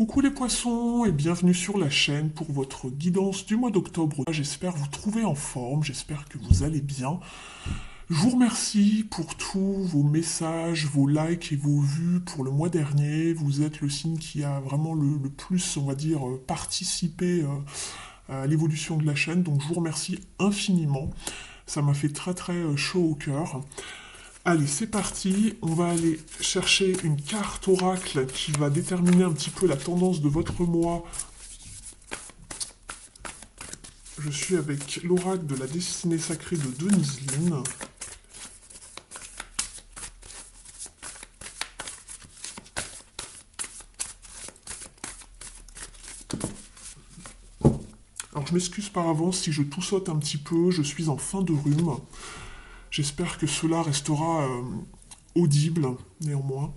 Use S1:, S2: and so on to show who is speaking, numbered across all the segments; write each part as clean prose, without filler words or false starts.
S1: Coucou les poissons et bienvenue sur la chaîne pour votre guidance du mois d'octobre. J'espère vous trouver en forme, j'espère que vous allez bien. Je vous remercie pour tous vos messages, vos likes et vos vues pour le mois dernier. Vous êtes le signe qui a vraiment le plus, on va dire, participé à l'évolution de la chaîne. Donc je vous remercie infiniment. Ça m'a fait très très chaud au cœur. Allez, c'est parti. On va aller chercher une carte oracle qui va déterminer un petit peu la tendance de votre mois. Je suis avec l'oracle de la destinée sacrée de Denise Lynn. Alors je m'excuse par avance si je toussote un petit peu, je suis en fin de rhume. J'espère que cela restera audible, néanmoins.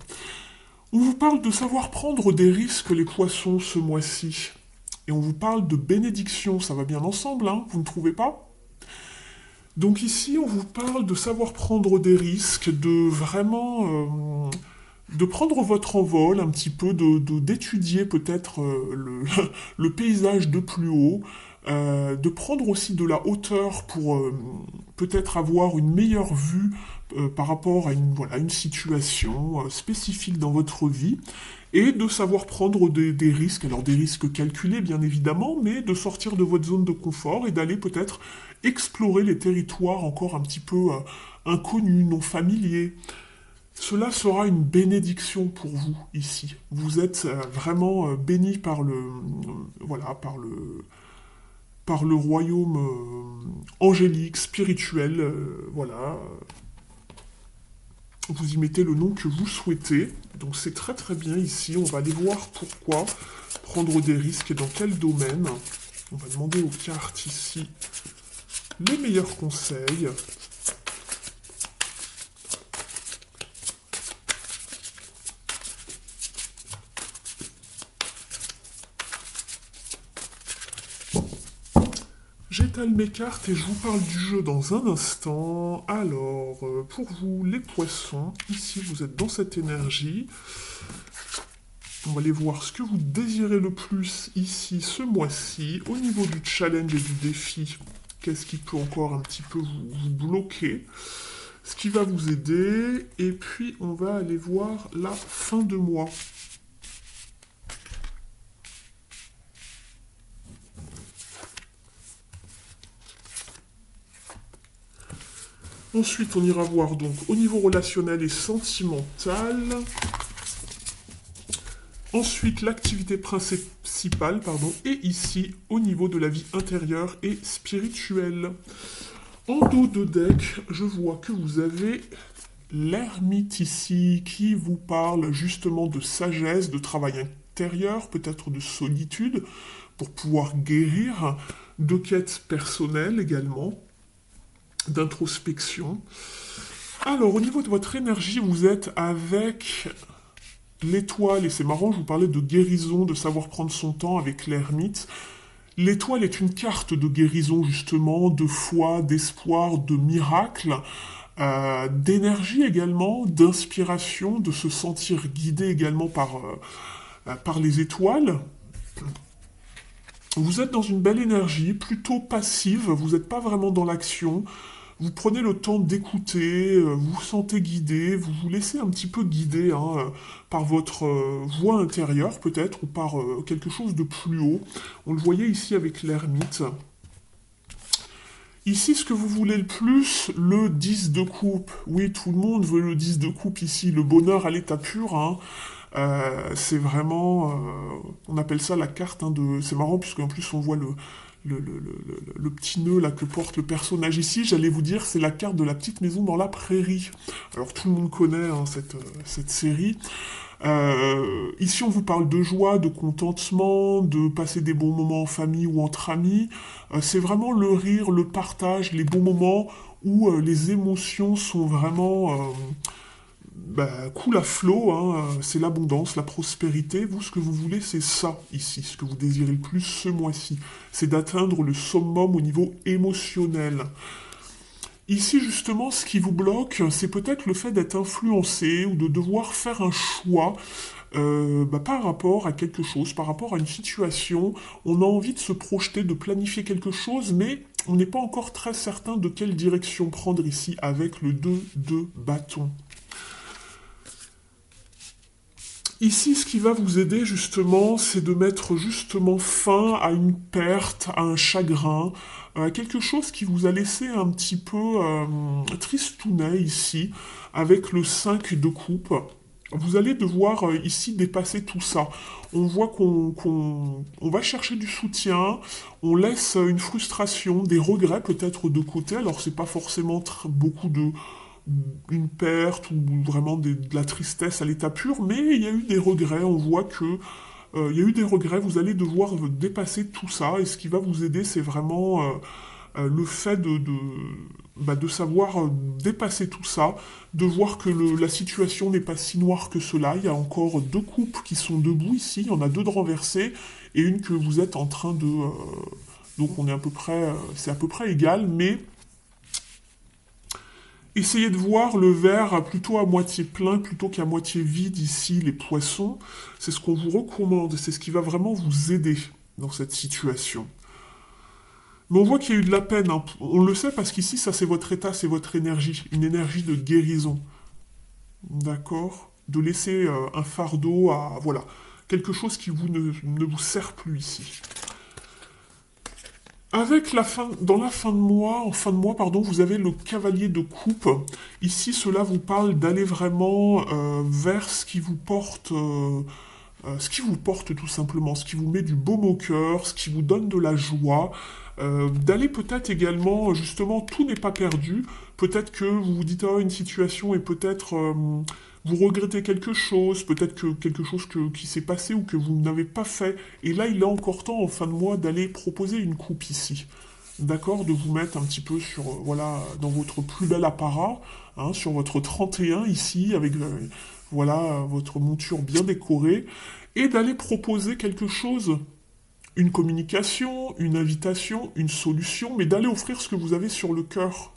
S1: On vous parle de savoir prendre des risques, les poissons, ce mois-ci. Et on vous parle de bénédiction, ça va bien ensemble, hein, vous ne trouvez pas? Donc ici, on vous parle de savoir prendre des risques, de vraiment de prendre votre envol un petit peu, d'étudier peut-être le paysage de plus haut, de prendre aussi de la hauteur pour peut-être avoir une meilleure vue par rapport à voilà, une situation spécifique dans votre vie, et de savoir prendre des risques, alors des risques calculés bien évidemment, mais de sortir de votre zone de confort et d'aller peut-être explorer les territoires encore un petit peu inconnus, non familiers. Cela sera une bénédiction pour vous ici. Vous êtes vraiment béni par voilà, par le royaume angélique, spirituel, voilà. Vous y mettez le nom que vous souhaitez. Donc c'est très très bien ici. On va aller voir pourquoi prendre des risques et dans quel domaine. On va demander aux cartes ici les meilleurs conseils. J'étale mes cartes et je vous parle du jeu dans un instant. Alors, pour vous, les poissons, ici vous êtes dans cette énergie. On va aller voir ce que vous désirez le plus ici ce mois-ci. Au niveau du challenge et du défi, qu'est-ce qui peut encore un petit peu vous bloquer? Ce qui va vous aider. Et puis, on va aller voir la fin de mois. Ensuite, on ira voir donc au niveau relationnel et sentimental. Ensuite, l'activité principale, pardon, et ici, au niveau de la vie intérieure et spirituelle. En dos de deck, je vois que vous avez l'ermite ici, qui vous parle justement de sagesse, de travail intérieur, peut-être de solitude, pour pouvoir guérir, de quête personnelle également, d'introspection. Alors, au niveau de votre énergie, vous êtes avec l'étoile, et c'est marrant, je vous parlais de guérison, de savoir prendre son temps avec l'ermite. L'étoile est une carte de guérison, justement, de foi, d'espoir, de miracle, d'énergie également, d'inspiration, de se sentir guidé également par les étoiles. Vous êtes dans une belle énergie, plutôt passive, vous n'êtes pas vraiment dans l'action. Vous prenez le temps d'écouter, vous vous sentez guidé, vous vous laissez un petit peu guider par votre voix intérieure peut-être, ou par quelque chose de plus haut. On le voyait ici avec l'ermite. Ici, ce que vous voulez le plus, le 10 de coupe. Oui, tout le monde veut le 10 de coupe ici, le bonheur à l'état pur. C'est vraiment... on appelle ça la carte de... C'est marrant, puisqu'en plus on voit le petit nœud là que porte le personnage ici. J'allais vous dire, c'est la carte de la petite maison dans la prairie. Alors tout le monde connaît cette série. Ici, on vous parle de joie, de contentement, de passer des bons moments en famille ou entre amis. C'est vraiment le rire, le partage, les bons moments où les émotions sont vraiment cool à flot. C'est l'abondance, la prospérité. Vous, ce que vous voulez, c'est ça ici. Ce que vous désirez le plus ce mois-ci, c'est d'atteindre le summum au niveau émotionnel. Ici, justement, ce qui vous bloque, c'est peut-être le fait d'être influencé ou de devoir faire un choix par rapport à quelque chose, par rapport à une situation. On a envie de se projeter, de planifier quelque chose, mais on n'est pas encore très certain de quelle direction prendre ici avec le 2 de bâton. Ici, ce qui va vous aider justement, c'est de mettre justement fin à une perte, à un chagrin, à quelque chose qui vous a laissé un petit peu tristounet ici, avec le 5 de coupe. Vous allez devoir ici dépasser tout ça. On voit on va chercher du soutien, on laisse une frustration, des regrets peut-être de côté. Alors c'est pas forcément beaucoup de une perte ou vraiment de la tristesse à l'état pur, mais il y a eu des regrets. On voit que il y a eu des regrets. Vous allez devoir dépasser tout ça, et ce qui va vous aider, c'est vraiment le fait de savoir dépasser tout ça, de voir que la situation n'est pas si noire que cela. Il y a encore deux coupes qui sont debout ici, il y en a deux de renversées, et une que vous êtes en train de... donc on est à peu près... c'est à peu près égal, mais... Essayez de voir le verre plutôt à moitié plein plutôt qu'à moitié vide ici, les poissons. C'est ce qu'on vous recommande, c'est ce qui va vraiment vous aider dans cette situation. Mais on voit qu'il y a eu de la peine, hein. On le sait parce qu'ici, ça c'est votre état, c'est votre énergie, une énergie de guérison. D'accord? De laisser un fardeau à... Voilà, quelque chose qui ne vous sert plus ici. Avec dans la fin de mois, en fin de mois, pardon, vous avez le cavalier de coupe. Ici, cela vous parle d'aller vraiment vers ce qui vous porte tout simplement, ce qui vous met du baume au cœur, ce qui vous donne de la joie, d'aller peut-être également, justement, tout n'est pas perdu. Peut-être que vous vous dites, oh, une situation est peut-être vous regrettez quelque chose, peut-être que quelque chose qui s'est passé ou que vous n'avez pas fait. Et là, il est encore temps, en fin de mois, d'aller proposer une coupe ici. D'accord? De vous mettre un petit peu sur, voilà, dans votre plus bel apparat, hein, sur votre 31 ici, avec, voilà, votre monture bien décorée, et d'aller proposer quelque chose, une communication, une invitation, une solution, mais d'aller offrir ce que vous avez sur le cœur.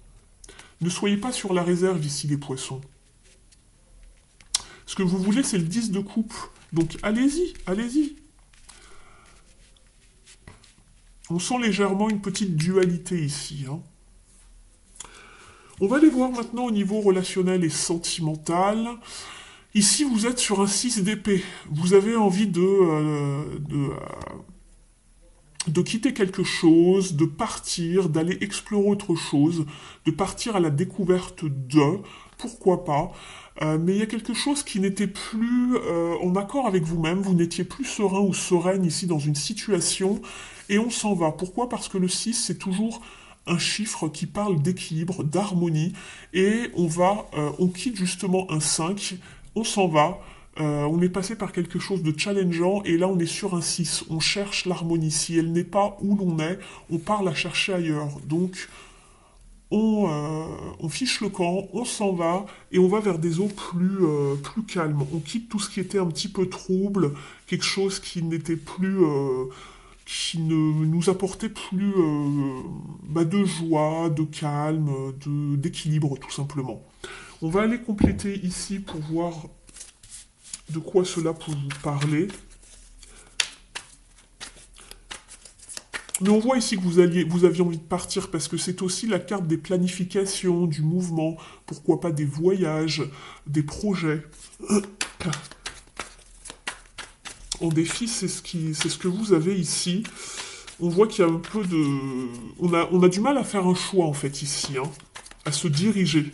S1: Ne soyez pas sur la réserve ici, les poissons. Ce que vous voulez, c'est le 10 de coupe. Donc allez-y, allez-y. On sent légèrement une petite dualité ici, hein. On va aller voir maintenant au niveau relationnel et sentimental. Ici, vous êtes sur un 6 d'épée. Vous avez envie de quitter quelque chose, de partir, d'aller explorer autre chose, de partir à la découverte de, pourquoi pas. Mais il y a quelque chose qui n'était plus en accord avec vous-même, vous n'étiez plus serein ou sereine ici dans une situation, et on s'en va. Pourquoi? Parce que le 6, c'est toujours un chiffre qui parle d'équilibre, d'harmonie, et on quitte justement un 5, on s'en va, on est passé par quelque chose de challengeant, et là on est sur un 6, on cherche l'harmonie. Si elle n'est pas où l'on est, on part la chercher ailleurs. Donc on fiche le camp, on s'en va, et on va vers des eaux plus calmes. On quitte tout ce qui était un petit peu trouble, quelque chose qui n'était plus... qui ne nous apportait plus de joie, de calme, d'équilibre tout simplement. On va aller compléter ici pour voir de quoi cela peut vous parler. Mais on voit ici que vous aviez envie de partir parce que c'est aussi la carte des planifications, du mouvement, pourquoi pas des voyages, des projets. En défi, c'est ce que vous avez ici. On voit qu'il y a un peu de... On a du mal à faire un choix en fait ici, hein, à se diriger.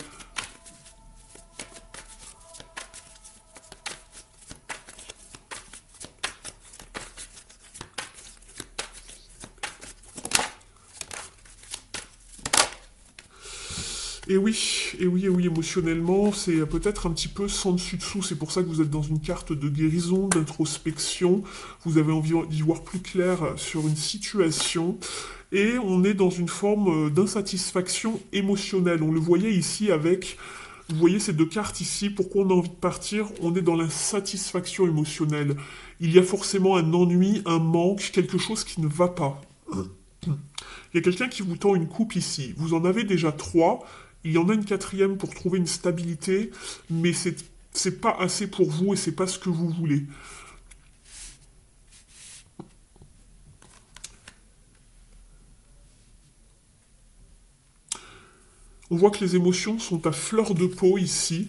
S1: Et oui, émotionnellement, c'est peut-être un petit peu sans dessus-dessous. C'est pour ça que vous êtes dans une carte de guérison, d'introspection. Vous avez envie d'y voir plus clair sur une situation. Et on est dans une forme d'insatisfaction émotionnelle. On le voyait ici avec... Vous voyez ces deux cartes ici, pourquoi on a envie de partir? On est dans l'insatisfaction émotionnelle. Il y a forcément un ennui, un manque, quelque chose qui ne va pas. Il y a quelqu'un qui vous tend une coupe ici. Vous en avez déjà 3. Il y en a une 4e pour trouver une stabilité, mais c'est pas assez pour vous et c'est pas ce que vous voulez. On voit que les émotions sont à fleur de peau ici.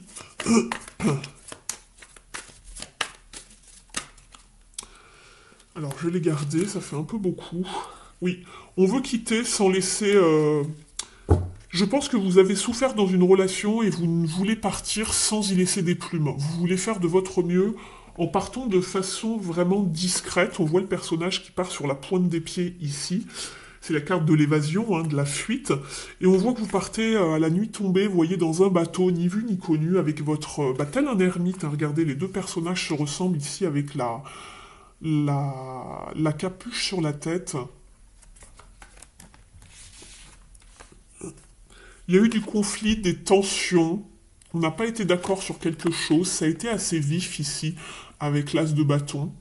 S1: Alors, je l'ai gardé, ça fait un peu beaucoup. Oui, on veut quitter sans laisser... Je pense que vous avez souffert dans une relation et vous ne voulez partir sans y laisser des plumes. Vous voulez faire de votre mieux en partant de façon vraiment discrète. On voit le personnage qui part sur la pointe des pieds ici. C'est la carte de l'évasion, hein, de la fuite. Et on voit que vous partez à la nuit tombée, vous voyez, dans un bateau, ni vu ni connu, avec votre... tel un ermite, hein. Regardez, les deux personnages se ressemblent ici avec la capuche sur la tête. Il y a eu du conflit, des tensions. On n'a pas été d'accord sur quelque chose. Ça a été assez vif ici, avec l'as de bâton.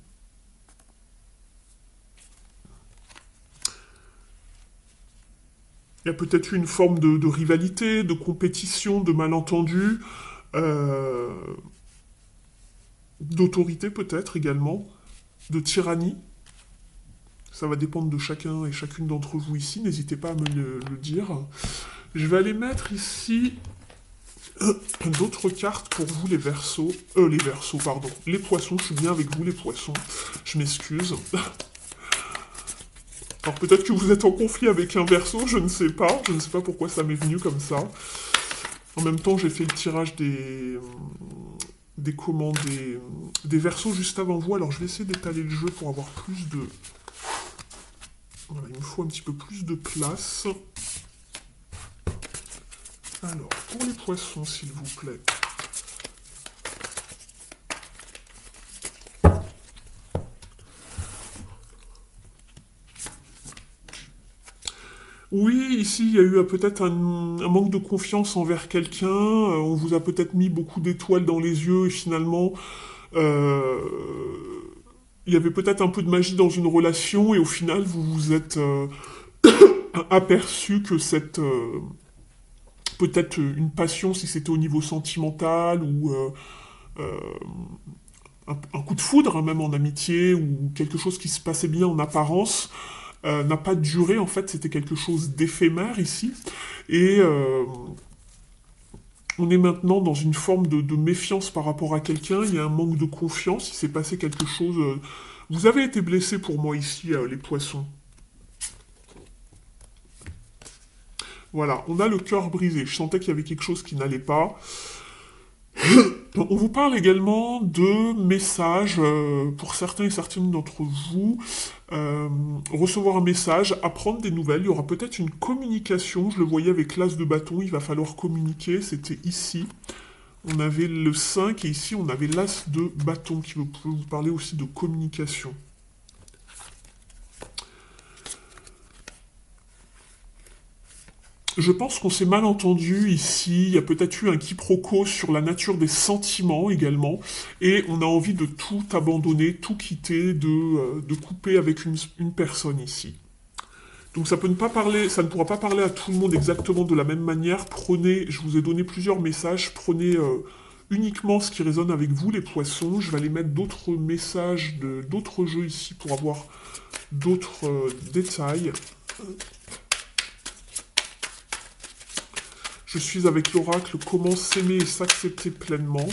S1: Il y a peut-être eu une forme de rivalité, de compétition, de malentendu, d'autorité peut-être également, de tyrannie. Ça va dépendre de chacun et chacune d'entre vous ici. N'hésitez pas à me le dire. Je vais aller mettre ici d'autres cartes pour vous, les Verseaux. Les Verseaux, pardon. Les Poissons, je suis bien avec vous, les Poissons. Je m'excuse. Alors peut-être que vous êtes en conflit avec un Verseau, je ne sais pas. Je ne sais pas pourquoi ça m'est venu comme ça. En même temps, j'ai fait le tirage des Verseaux juste avant vous. Alors je vais essayer d'étaler le jeu pour avoir plus de... Voilà, il me faut un petit peu plus de place. Alors, pour les Poissons, s'il vous plaît. Oui, ici, il y a eu peut-être un manque de confiance envers quelqu'un. On vous a peut-être mis beaucoup d'étoiles dans les yeux et finalement, euh, il y avait peut-être un peu de magie dans une relation et au final, vous vous êtes aperçu que cette... peut-être une passion si c'était au niveau sentimental ou un coup de foudre, hein, même en amitié, ou quelque chose qui se passait bien en apparence, n'a pas duré, en fait, c'était quelque chose d'éphémère ici. Et on est maintenant dans une forme de méfiance par rapport à quelqu'un, il y a un manque de confiance, il s'est passé quelque chose... Vous avez été blessé pour moi ici, les Poissons. Voilà, on a le cœur brisé. Je sentais qu'il y avait quelque chose qui n'allait pas. On vous parle également de messages, pour certains et certaines d'entre vous, recevoir un message, apprendre des nouvelles, il y aura peut-être une communication, je le voyais avec l'as de bâton, il va falloir communiquer, c'était ici, on avait le 5 et ici on avait l'as de bâton qui peut vous parler aussi de communication. Je pense qu'on s'est mal entendu ici, il y a peut-être eu un quiproquo sur la nature des sentiments également, et on a envie de tout abandonner, tout quitter, de couper avec une personne ici. Donc ça peut ne pas parler, ça ne pourra pas parler à tout le monde exactement de la même manière. Prenez, je vous ai donné plusieurs messages, prenez uniquement ce qui résonne avec vous, les Poissons. Je vais aller mettre d'autres messages d'autres jeux ici pour avoir d'autres détails. Je suis avec l'oracle, comment s'aimer et s'accepter pleinement.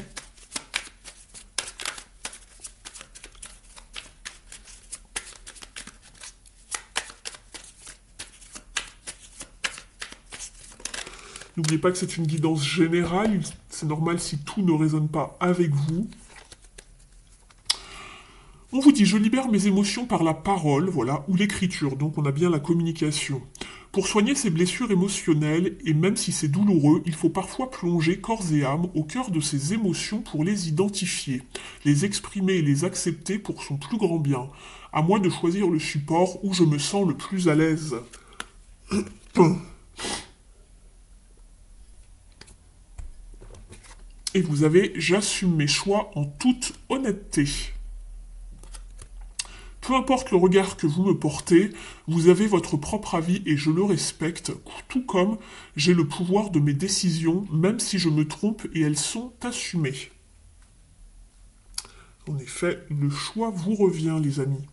S1: N'oubliez pas que c'est une guidance générale, c'est normal si tout ne résonne pas avec vous. On vous dit, je libère mes émotions par la parole, voilà, ou l'écriture, donc on a bien la communication. Pour soigner ces blessures émotionnelles, et même si c'est douloureux, il faut parfois plonger corps et âme au cœur de ces émotions pour les identifier, les exprimer et les accepter pour son plus grand bien, à moi de choisir le support où je me sens le plus à l'aise. Et vous avez « J'assume mes choix en toute honnêteté ». Peu importe le regard que vous me portez, vous avez votre propre avis et je le respecte, tout comme j'ai le pouvoir de mes décisions, même si je me trompe et elles sont assumées. En effet, le choix vous revient, les amis.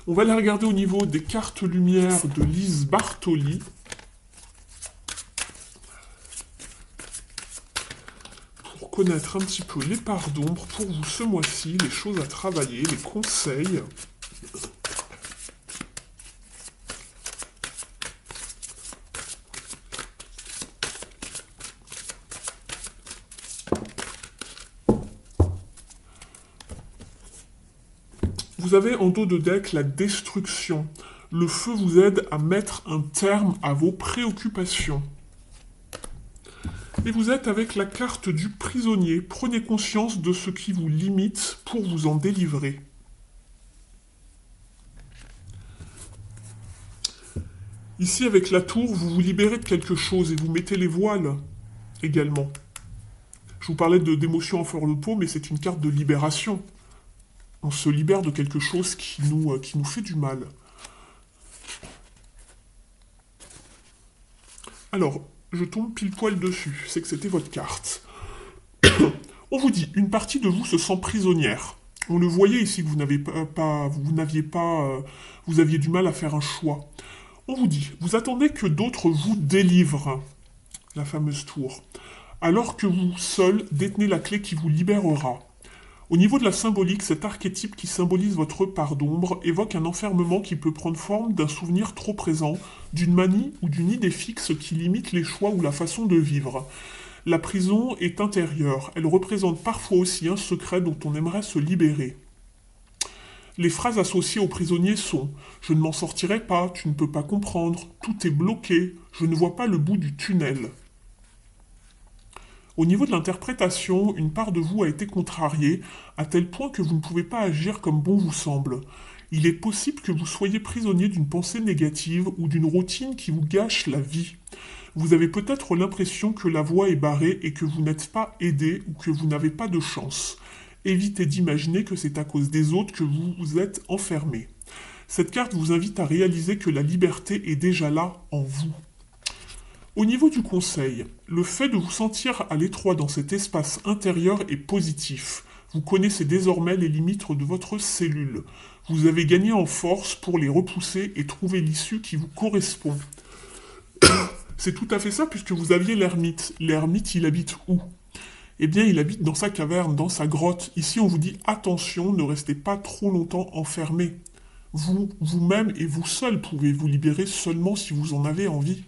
S1: On va aller regarder au niveau des cartes lumière de Lise Bartoli. Pour connaître un petit peu les parts d'ombre pour vous ce mois-ci, les choses à travailler, les conseils. Vous avez en dos de deck la destruction. Le feu vous aide à mettre un terme à vos préoccupations. Et vous êtes avec la carte du prisonnier. Prenez conscience de ce qui vous limite pour vous en délivrer. Ici, avec la tour, vous vous libérez de quelque chose et vous mettez les voiles également. Je vous parlais d'émotions en fleur de peau, mais c'est une carte de libération. On se libère de quelque chose qui nous fait du mal. Alors, je tombe pile poil dessus. C'est que c'était votre carte. On vous dit, une partie de vous se sent prisonnière. On le voyait ici que vous aviez du mal à faire un choix. On vous dit, vous attendez que d'autres vous délivrent, la fameuse tour, alors que vous seul détenez la clé qui vous libérera. Au niveau de la symbolique, cet archétype qui symbolise votre part d'ombre évoque un enfermement qui peut prendre forme d'un souvenir trop présent, d'une manie ou d'une idée fixe qui limite les choix ou la façon de vivre. La prison est intérieure, elle représente parfois aussi un secret dont on aimerait se libérer. Les phrases associées aux prisonniers sont « Je ne m'en sortirai pas, tu ne peux pas comprendre, tout est bloqué, je ne vois pas le bout du tunnel ». Au niveau de l'interprétation, une part de vous a été contrariée, à tel point que vous ne pouvez pas agir comme bon vous semble. Il est possible que vous soyez prisonnier d'une pensée négative ou d'une routine qui vous gâche la vie. Vous avez peut-être l'impression que la voie est barrée et que vous n'êtes pas aidé ou que vous n'avez pas de chance. Évitez d'imaginer que c'est à cause des autres que vous vous êtes enfermé. Cette carte vous invite à réaliser que la liberté est déjà là en vous. Au niveau du conseil, le fait de vous sentir à l'étroit dans cet espace intérieur est positif. Vous connaissez désormais les limites de votre cellule. Vous avez gagné en force pour les repousser et trouver l'issue qui vous correspond. C'est tout à fait ça puisque vous aviez l'ermite. L'ermite, il habite où ? Eh bien, il habite dans sa caverne, dans sa grotte. Ici, on vous dit attention, ne restez pas trop longtemps enfermé. Vous-même et vous seul pouvez vous libérer seulement si vous en avez envie.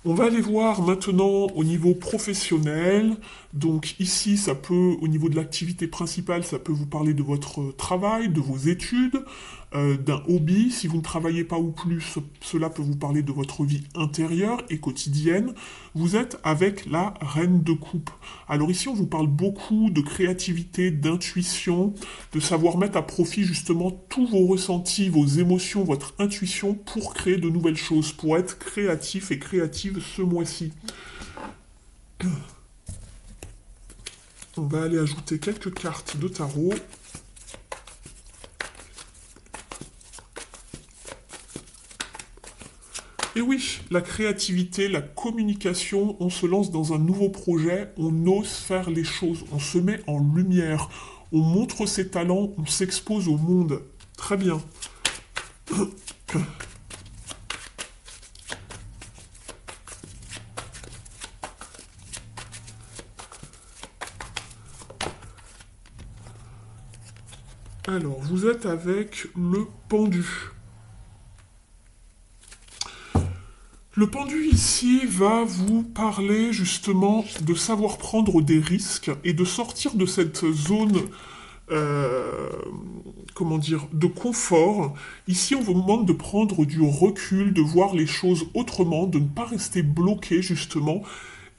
S1: On va aller voir maintenant au niveau professionnel. Donc ici, ça peut, au niveau de l'activité principale, ça peut vous parler de votre travail, de vos études, d'un hobby. Si vous ne travaillez pas ou plus, cela peut vous parler de votre vie intérieure et quotidienne. Vous êtes avec la reine de coupe. Alors ici, on vous parle beaucoup de créativité, d'intuition, de savoir mettre à profit justement tous vos ressentis, vos émotions, votre intuition pour créer de nouvelles choses, pour être créatif et créative ce mois-ci. On va aller ajouter quelques cartes de tarot. Et oui, la créativité, la communication, on se lance dans un nouveau projet, on ose faire les choses, on se met en lumière, on montre ses talents, on s'expose au monde. Très bien. Alors, vous êtes avec le pendu. Le pendu ici va vous parler justement de savoir prendre des risques et de sortir de cette zone, de confort. Ici, on vous demande de prendre du recul, de voir les choses autrement, de ne pas rester bloqué justement,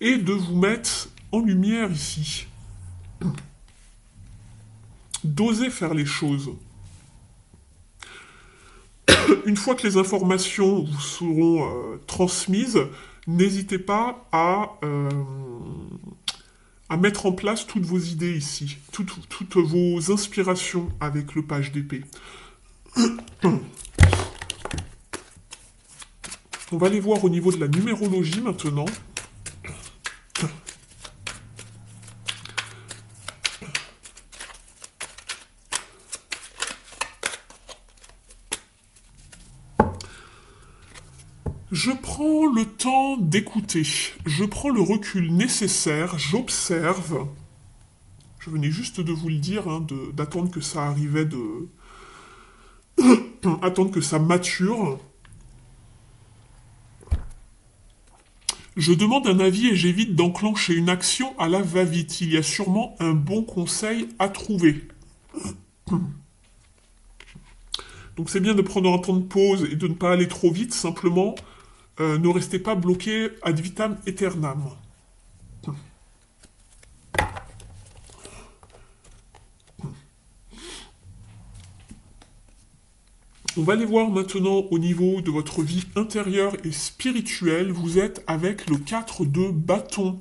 S1: et de vous mettre en lumière ici. D'oser faire les choses. Une fois que les informations vous seront transmises, n'hésitez pas à mettre en place toutes vos idées ici, toutes vos inspirations avec le page d'épée. On va aller voir au niveau de la numérologie maintenant. Je prends le temps d'écouter, je prends le recul nécessaire, j'observe. Je venais juste de vous le dire, hein, d'attendre que ça arrivait, attendre que ça mature. Je demande un avis et j'évite d'enclencher une action à la va-vite. Il y a sûrement un bon conseil à trouver. Donc c'est bien de prendre un temps de pause et de ne pas aller trop vite, simplement ne restez pas bloqué ad vitam aeternam. On va aller voir maintenant au niveau de votre vie intérieure et spirituelle. Vous êtes avec le 4 de bâton.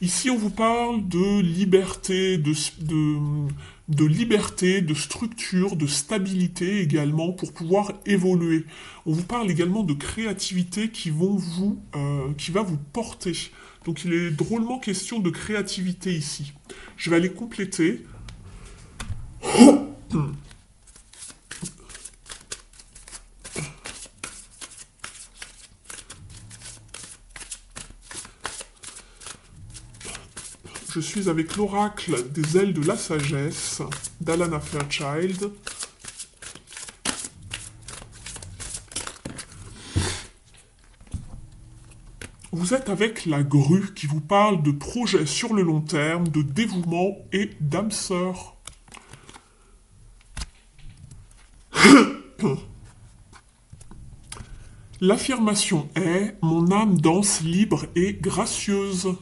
S1: Ici, on vous parle de liberté, de liberté, de structure, de stabilité également pour pouvoir évoluer. On vous parle également de créativité qui va vous porter. Donc, il est drôlement question de créativité ici. Je vais aller compléter. Je suis avec l'oracle des ailes de la sagesse d'Alana Fairchild. Vous êtes avec la grue qui vous parle de projets sur le long terme, de dévouement et d'âme sœur. L'affirmation est « Mon âme danse libre et gracieuse ».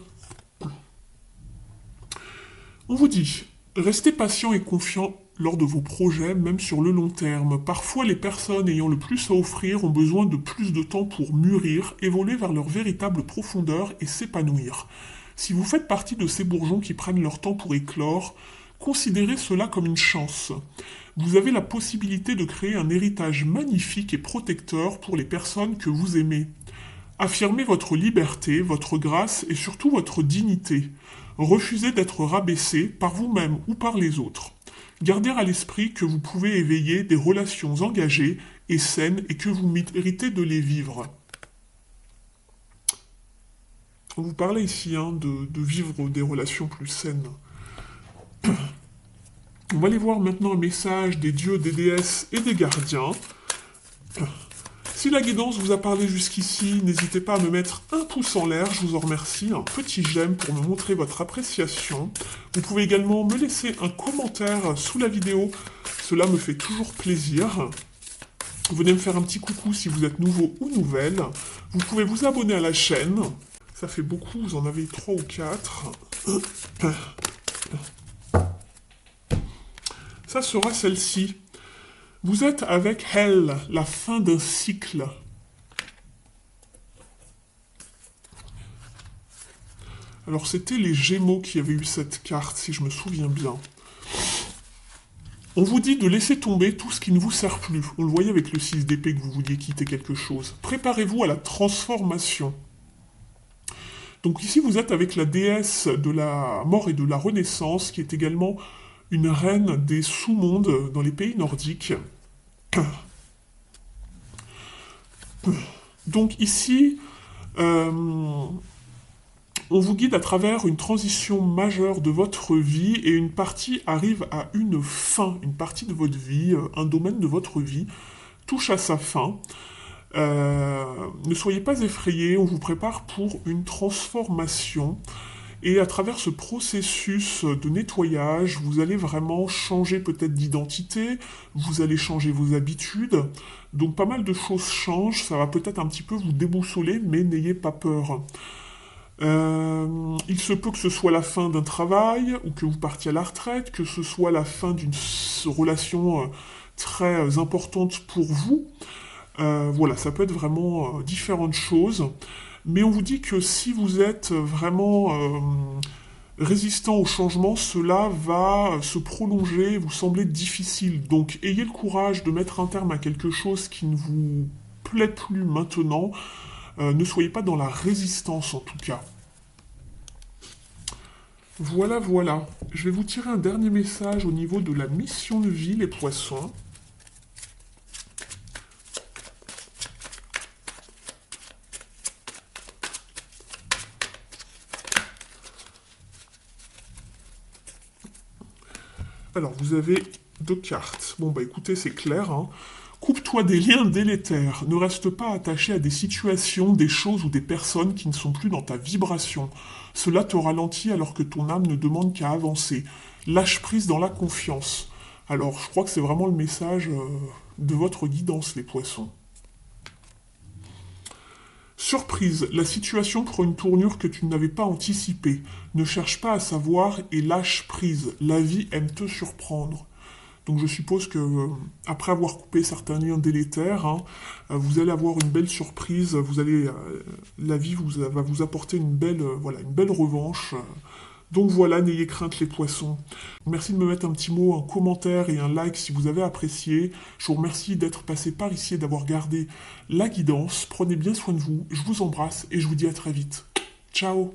S1: On vous dit, restez patient et confiant lors de vos projets, même sur le long terme. Parfois, les personnes ayant le plus à offrir ont besoin de plus de temps pour mûrir, évoluer vers leur véritable profondeur et s'épanouir. Si vous faites partie de ces bourgeons qui prennent leur temps pour éclore, considérez cela comme une chance. Vous avez la possibilité de créer un héritage magnifique et protecteur pour les personnes que vous aimez. Affirmez votre liberté, votre grâce et surtout votre dignité. Refusez d'être rabaissé par vous-même ou par les autres. Gardez à l'esprit que vous pouvez éveiller des relations engagées et saines et que vous méritez de les vivre. On vous parlait ici de vivre des relations plus saines. On va aller voir maintenant un message des dieux, des déesses et des gardiens. Si la guidance vous a parlé jusqu'ici, n'hésitez pas à me mettre un pouce en l'air, je vous en remercie, un petit j'aime pour me montrer votre appréciation. Vous pouvez également me laisser un commentaire sous la vidéo, cela me fait toujours plaisir. Venez me faire un petit coucou si vous êtes nouveau ou nouvelle. Vous pouvez vous abonner à la chaîne, ça fait beaucoup, vous en avez 3 ou 4. Ça sera celle-ci. Vous êtes avec elle, la fin d'un cycle. Alors c'était les Gémeaux qui avaient eu cette carte, si je me souviens bien. On vous dit de laisser tomber tout ce qui ne vous sert plus. On le voyait avec le 6 d'épée que vous vouliez quitter quelque chose. Préparez-vous à la transformation. Donc ici vous êtes avec la déesse de la mort et de la renaissance, qui est également une reine des sous-mondes dans les pays nordiques. Donc ici, on vous guide à travers une transition majeure de votre vie et une partie arrive à une fin, une partie de votre vie, un domaine de votre vie touche à sa fin. Ne soyez pas effrayés, on vous prépare pour une transformation. Et à travers ce processus de nettoyage, vous allez vraiment changer peut-être d'identité, vous allez changer vos habitudes. Donc pas mal de choses changent, ça va peut-être un petit peu vous déboussoler, mais n'ayez pas peur. Il se peut que ce soit la fin d'un travail, ou que vous partiez à la retraite, que ce soit la fin d'une relation très importante pour vous. Voilà, ça peut être vraiment différentes choses. Mais on vous dit que si vous êtes vraiment résistant au changement, cela va se prolonger, vous sembler difficile. Donc ayez le courage de mettre un terme à quelque chose qui ne vous plaît plus maintenant. Ne soyez pas dans la résistance en tout cas. Voilà, voilà. Je vais vous tirer un dernier message au niveau de la mission de vie, les poissons. Alors, vous avez 2 cartes. Bon, bah écoutez, c'est clair, hein. Coupe-toi des liens délétères. Ne reste pas attaché à des situations, des choses ou des personnes qui ne sont plus dans ta vibration. Cela te ralentit alors que ton âme ne demande qu'à avancer. Lâche prise dans la confiance. Alors, je crois que c'est vraiment le message de votre guidance, les poissons. Surprise, la situation prend une tournure que tu n'avais pas anticipée. Ne cherche pas à savoir et lâche prise. La vie aime te surprendre. Donc je suppose que après avoir coupé certains liens délétères, hein, vous allez avoir une belle surprise. La vie va vous apporter voilà, une belle revanche. Donc voilà, n'ayez crainte les poissons. Merci de me mettre un petit mot, un commentaire et un like si vous avez apprécié. Je vous remercie d'être passé par ici et d'avoir gardé la guidance. Prenez bien soin de vous, je vous embrasse et je vous dis à très vite. Ciao!